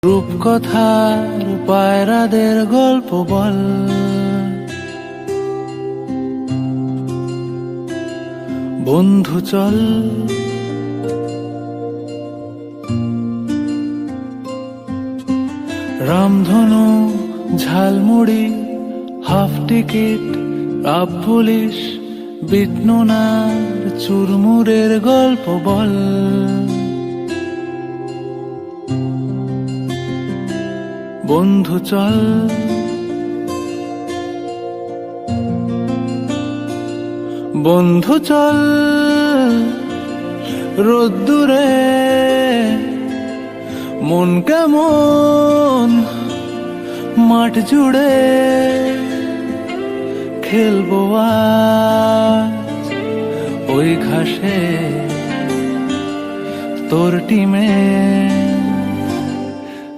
রূপকথার পায়রাদের গল্প বল, বন্ধু চল রামধনু, ঝালমুড়ি, হাফ টিকিট, রাব পুলিশ, বিটনুনার চুরমুরের গল্প বল। বন্ধু চল বন্ধু চল রোদ্দুরে, মন কেমন মাঠ জুড়ে, খেলবো আজ ওই ঘাসে তোর টিমে।